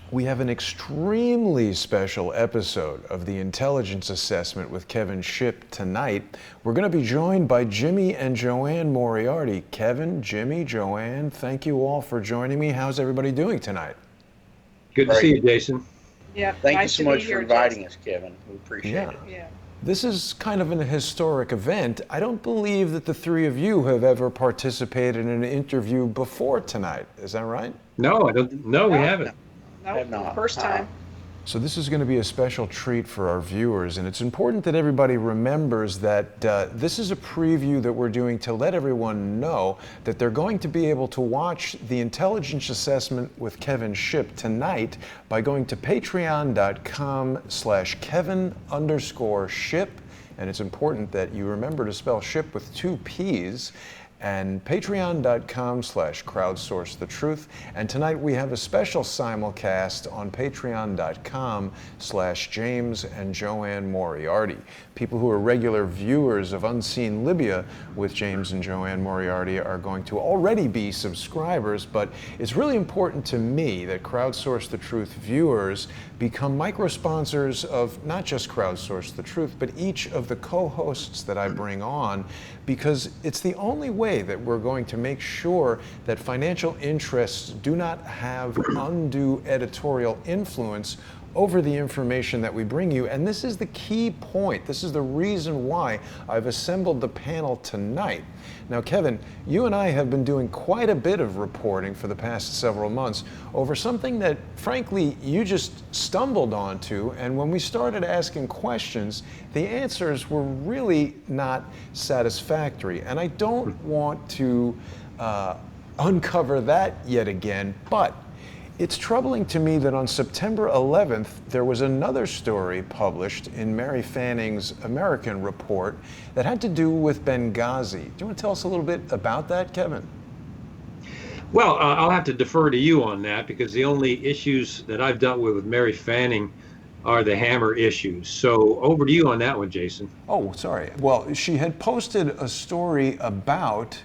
We have an extremely special episode of the Intelligence Assessment with Kevin Shipp tonight. We're going to be joined by Jimmy and Joanne Moriarty. Kevin, Jimmy, Joanne, thank you all for joining me. How's everybody doing tonight? Good to see you, Jason. Yeah, Thank nice you so to much be for here, inviting Jason. us, Kevin. We appreciate it. Yeah. This is kind of an historic event. I don't believe that the three of you have ever participated in an interview before tonight. Is that right? No, I don't. No, we haven't. Have not. First time. So this is going to be a special treat for our viewers, and it's important that everybody remembers that this is a preview that we're doing to let everyone know that they're going to be able to watch the Intelligence Assessment with Kevin Shipp tonight by going to patreon.com/Kevin_Shipp, and it's important that you remember to spell Shipp with 2 P's, and patreon.com/crowdsource the truth. And tonight we have a special simulcast on patreon.com/James and Joanne Moriarty. People who are regular viewers of Unseen Libya with James and Joanne Moriarty are going to already be subscribers, but it's really important to me that Crowdsource the Truth viewers become micro-sponsors of not just Crowdsource the Truth, but each of the co-hosts that I bring on, because it's the only way that we're going to make sure that financial interests do not have undue editorial influence over the information that we bring you. And this is the key point. This is the reason why I've assembled the panel tonight. Now, Kevin, you and I have been doing quite a bit of reporting for the past several months over something that, frankly, you just stumbled onto. And when we started asking questions, the answers were really not satisfactory. And I don't want to uncover that yet again, but it's troubling to me that on September 11th, there was another story published in Mary Fanning's American report that had to do with Benghazi. Do you want to tell us a little bit about that, Kevin? Well, I'll have to defer to you on that because the only issues that I've dealt with Mary Fanning are the hammer issues. So over to you on that one, Jason. Oh, sorry. Well, she had posted a story about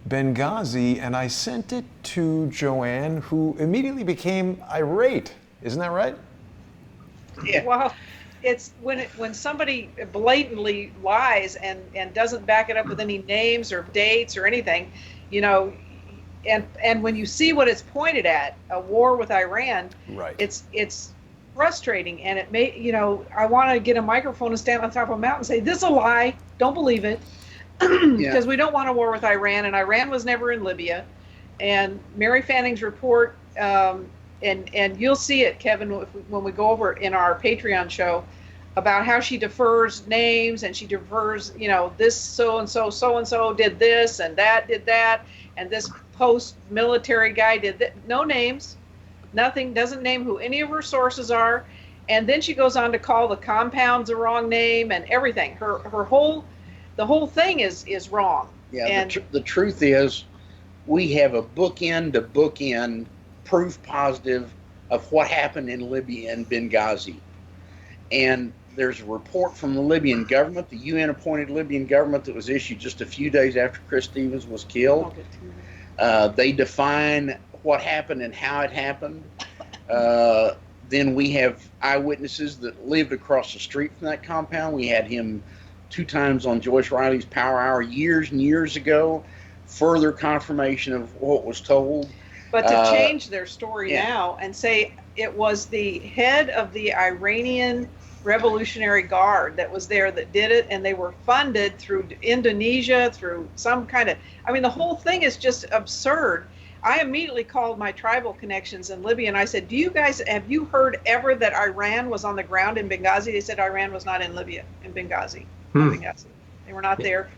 Benghazi, and I sent it to Joanne, who immediately became irate. Isn't that right? Yeah. Well, it's when somebody blatantly lies and doesn't back it up with any names or dates or anything, you know, and when you see what it's pointed at, a war with Iran, right? It's frustrating, and it may, you know, I want to get a microphone and stand on top of a mountain and say, this is a lie, don't believe it. Because we don't want a war with Iran, and Iran was never in Libya. And Mary Fanning's report, and you'll see it, Kevin, when we go over in our Patreon show, about how she defers names, and she defers, you know, this so-and-so did this, and that did that, and this post-military guy did that. No names, nothing, doesn't name who any of her sources are. And then she goes on to call the compounds the wrong name and everything. The whole thing is wrong. Yeah, and the truth is, we have a bookend to bookend proof positive of what happened in Libya and Benghazi. And there's a report from the Libyan government, the UN-appointed Libyan government, that was issued just a few days after Chris Stevens was killed. They define what happened and how it happened. Then we have eyewitnesses that lived across the street from that compound. We had him 2 times on Joyce Riley's Power Hour years and years ago. Further confirmation of what was told. But to change their story now and say it was the head of the Iranian Revolutionary Guard that was there that did it, and they were funded through Indonesia, through some kind of, I mean, the whole thing is just absurd. I immediately called my tribal connections in Libya, and I said, have you heard ever that Iran was on the ground in Benghazi? They said Iran was not in Libya, in Benghazi. Benghazi. They were not there.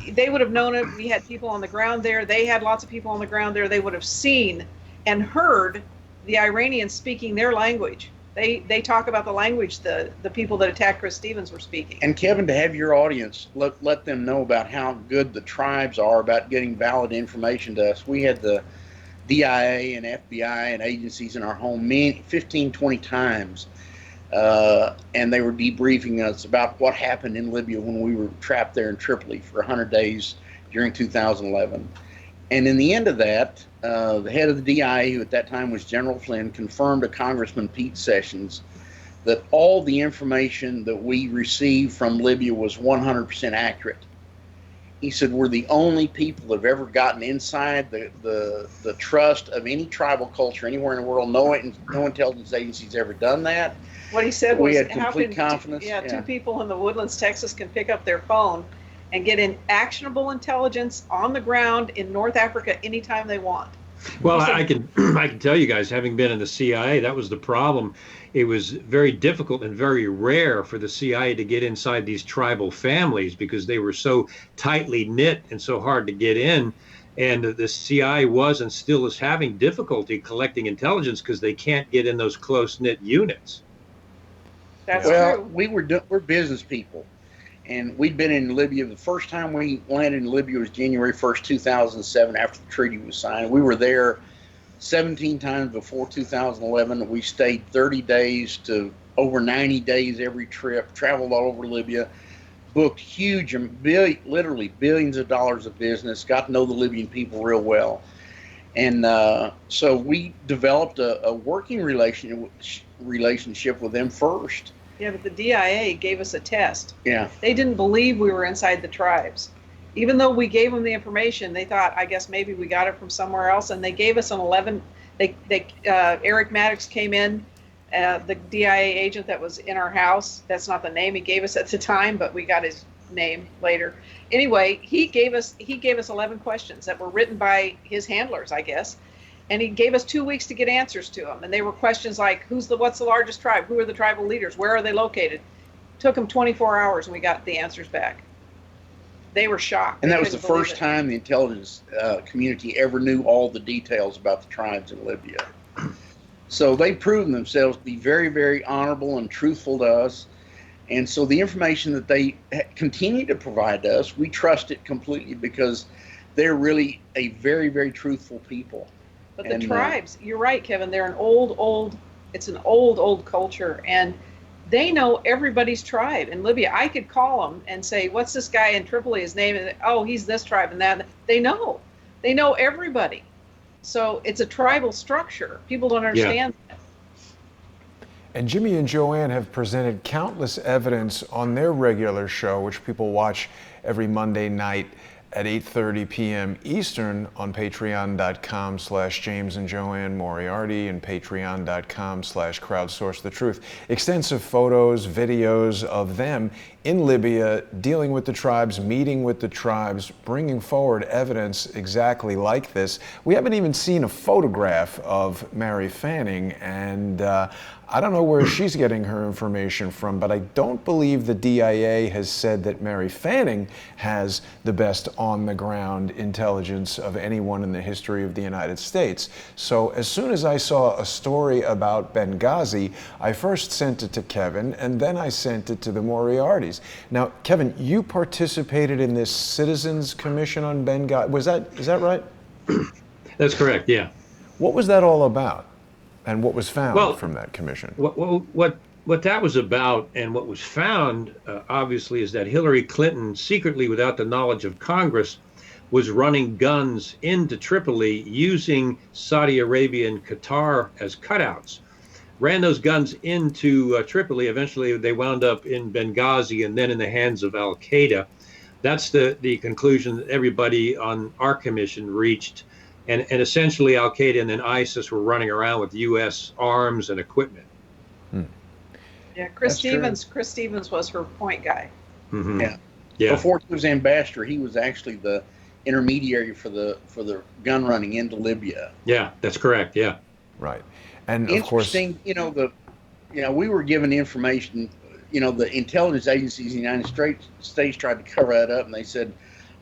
They would have known it. We had people on the ground there. They had lots of people on the ground there. They would have seen and heard the Iranians speaking their language. They talk about the language the people that attacked Chris Stevens were speaking. And Kevin, to have your audience, let them know about how good the tribes are about getting valid information to us. We had the DIA and FBI and agencies in our home 15, 20 times. And they were debriefing us about what happened in Libya when we were trapped there in Tripoli for 100 days during 2011. And in the end of that, the head of the DIA, who at that time was General Flynn, confirmed to Congressman Pete Sessions that all the information that we received from Libya was 100% accurate. He said, we're the only people that have ever gotten inside the trust of any tribal culture anywhere in the world. No intelligence agency's ever done that. What he said We was, had complete confidence. Two people in the Woodlands, Texas can pick up their phone and get in actionable intelligence on the ground in North Africa anytime they want. Well, I can tell you guys, having been in the CIA, that was the problem. It was very difficult and very rare for the CIA to get inside these tribal families because they were so tightly knit and so hard to get in. And the CIA was and still is having difficulty collecting intelligence because they can't get in those close-knit units. That's true. Well, We're business people. And we'd been in Libya. The first time we landed in Libya was January 1st, 2007, after the treaty was signed. We were there 17 times before 2011. We stayed 30 days to over 90 days every trip, traveled all over Libya, booked huge, literally billions of dollars of business, got to know the Libyan people real well. And so we developed a working relationship with them first. Yeah, but the DIA gave us a test. Yeah. They didn't believe we were inside the tribes. Even though we gave them the information, they thought, I guess maybe we got it from somewhere else. And they gave us an 11. Eric Maddox came in, the DIA agent that was in our house. That's not the name he gave us at the time, but we got his name later. Anyway, he gave us 11 questions that were written by his handlers, I guess. And he gave us 2 weeks to get answers to them. And they were questions like, what's the largest tribe? Who are the tribal leaders? Where are they located? Took them 24 hours and we got the answers back. They were shocked. And that was the first time the intelligence community ever knew all the details about the tribes in Libya. So they've proven themselves to be very, very honorable and truthful to us. And so the information that they continue to provide to us, we trust it completely because they're really a very, very truthful people. But the tribes, you're right, Kevin, they're it's an old culture, and they know everybody's tribe in Libya. I could call them and say, what's this guy in Tripoli, his name? And, oh, he's this tribe and that. They know everybody. So it's a tribal structure. People don't understand that. And Jimmy and Joanne have presented countless evidence on their regular show, which people watch every Monday night at 8:30 p.m. Eastern on patreon.com/James and Joanne Moriarty and patreon.com/Crowdsource the Truth. Extensive photos, videos of them in Libya, dealing with the tribes, meeting with the tribes, bringing forward evidence exactly like this. We haven't even seen a photograph of Mary Fanning, and I don't know where she's getting her information from, but I don't believe the DIA has said that Mary Fanning has the best on-the-ground intelligence of anyone in the history of the United States. So as soon as I saw a story about Benghazi, I first sent it to Kevin, and then I sent it to the Moriartys. Now, Kevin, you participated in this Citizens Commission on Benghazi. Is that right? That's correct, yeah. What was that all about? And what was found from that commission? What that was about and what was found, obviously, is that Hillary Clinton, secretly without the knowledge of Congress, was running guns into Tripoli using Saudi Arabia and Qatar as cutouts. Ran those guns into Tripoli. Eventually, they wound up in Benghazi and then in the hands of al-Qaeda. That's the conclusion that everybody on our commission reached. And essentially, al-Qaeda and then ISIS were running around with U.S. arms and equipment. Yeah, Chris Stevens was her point guy. Mm-hmm. Yeah. Before he was ambassador, he was actually the intermediary for the gun running into Libya. Yeah, that's correct. Yeah. Right. And of course, we were given information. The intelligence agencies in the United States tried to cover that up, and they said,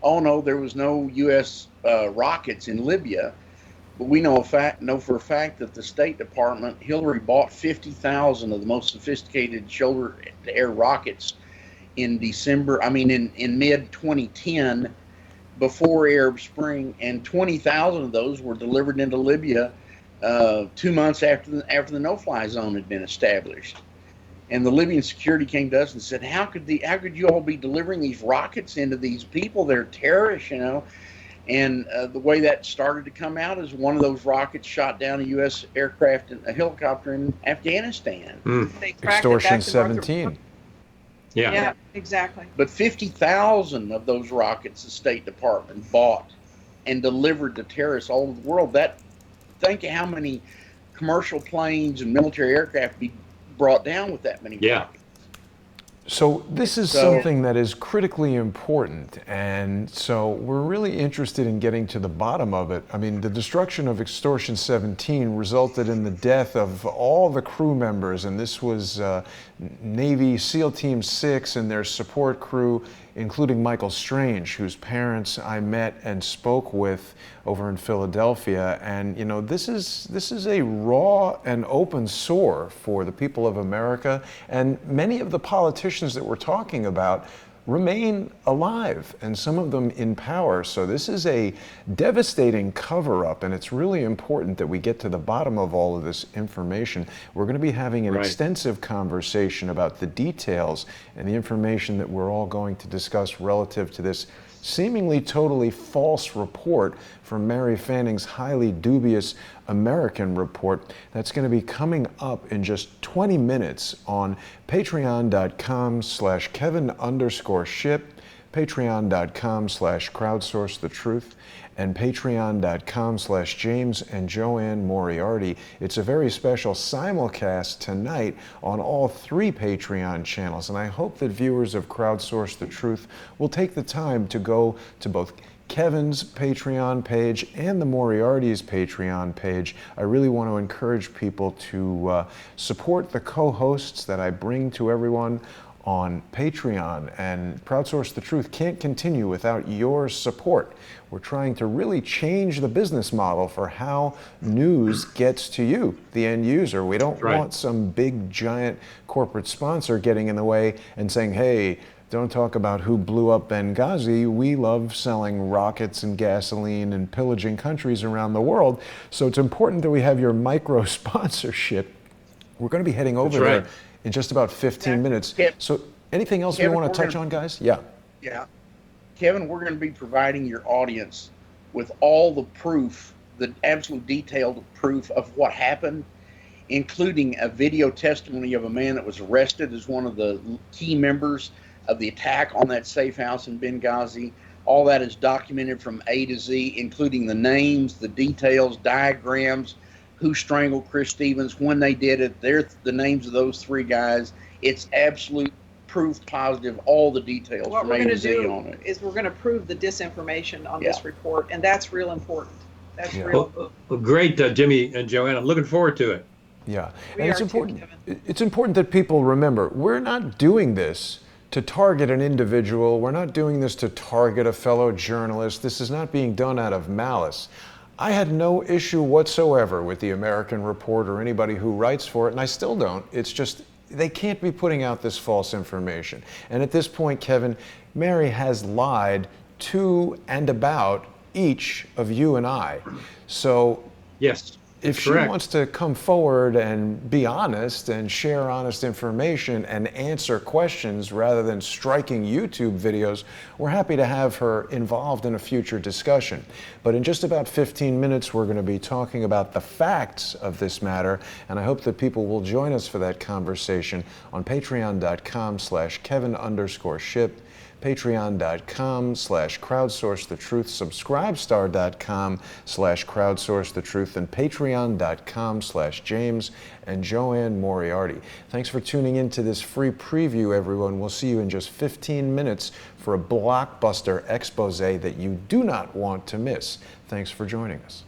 "Oh no, there was no U.S. Rockets in Libya." But we know for a fact that the State Department, Hillary bought 50,000 of the most sophisticated shoulder-to-air rockets in mid 2010, before Arab Spring, and 20,000 of those were delivered into Libya 2 months after the no-fly zone had been established. And the Libyan security came to us and said, "How could you all be delivering these rockets into these people? They're terrorists, And the way that started to come out is one of those rockets shot down a U.S. aircraft and a helicopter in Afghanistan. They tracked it Extortion back to 17. Yeah, exactly. But 50,000 of those rockets the State Department bought and delivered to terrorists all over the world. Think of how many commercial planes and military aircraft be brought down with that many rockets. So this is something that is critically important, and so we're really interested in getting to the bottom of it. I mean, the destruction of Extortion 17 resulted in the death of all the crew members, and this was Navy SEAL Team 6 and their support crew, including Michael Strange, whose parents I met and spoke with over in Philadelphia. And you know, this is a raw and open sore for the people of America, and many of the politicians that we're talking about remain alive, and some of them in power. So this is a devastating cover-up, and it's really important that we get to the bottom of all of this information. We're going to be having an extensive conversation about the details and the information that we're all going to discuss relative to this seemingly totally false report from Mary Fanning's highly dubious American report. That's going to be coming up in just 20 minutes on patreon.com/Kevin_Shipp, patreon.com/crowdsourcethetruth, and patreon.com/James and Joanne Moriarty. It's a very special simulcast tonight on all 3 Patreon channels, and I hope that viewers of Crowdsource the Truth will take the time to go to both Kevin's Patreon page and the Moriarty's Patreon page. I really want to encourage people to support the co-hosts that I bring to everyone on Patreon, and Crowdsource the Truth can't continue without your support. We're trying to really change the business model for how news gets to you, the end user. We don't want some big giant corporate sponsor getting in the way and saying, hey, don't talk about who blew up Benghazi. We love selling rockets and gasoline and pillaging countries around the world. So it's important that we have your micro sponsorship. We're going to be heading over there in just about 15 minutes. So anything else we want to touch on, guys? Yeah. Kevin, we're going to be providing your audience with all the proof, the absolute detailed proof of what happened, including a video testimony of a man that was arrested as one of the key members of the attack on that safe house in Benghazi. All that is documented from A to Z, including the names, the details, diagrams, who strangled Chris Stevens, when they did it. They're the names of those 3 guys. It's absolute proof positive, all the details. What we're going to do is we're going to prove the disinformation on this report, and that's real important. That's real. Well, great, Jimmy and Joanne. I'm looking forward to it. Yeah, and it's important. It's important that people remember we're not doing this to target an individual. We're not doing this to target a fellow journalist. This is not being done out of malice. I had no issue whatsoever with the American Report or anybody who writes for it, and I still don't. It's just they can't be putting out this false information. And at this point, Kevin, Mary has lied to and about each of you and I. So if she wants to come forward and be honest and share honest information and answer questions rather than striking YouTube videos, we're happy to have her involved in a future discussion. But in just about 15 minutes, we're going to be talking about the facts of this matter, and I hope that people will join us for that conversation on patreon.com/Kevin_Shipp, patreon.com/crowdsourcethetruth, subscribestar.com/crowdsourcethetruth, and patreon.com/James and Joanne Moriarty. Thanks for tuning in to this free preview, everyone. We'll see you in just 15 minutes for a blockbuster expose that you do not want to miss. Thanks for joining us.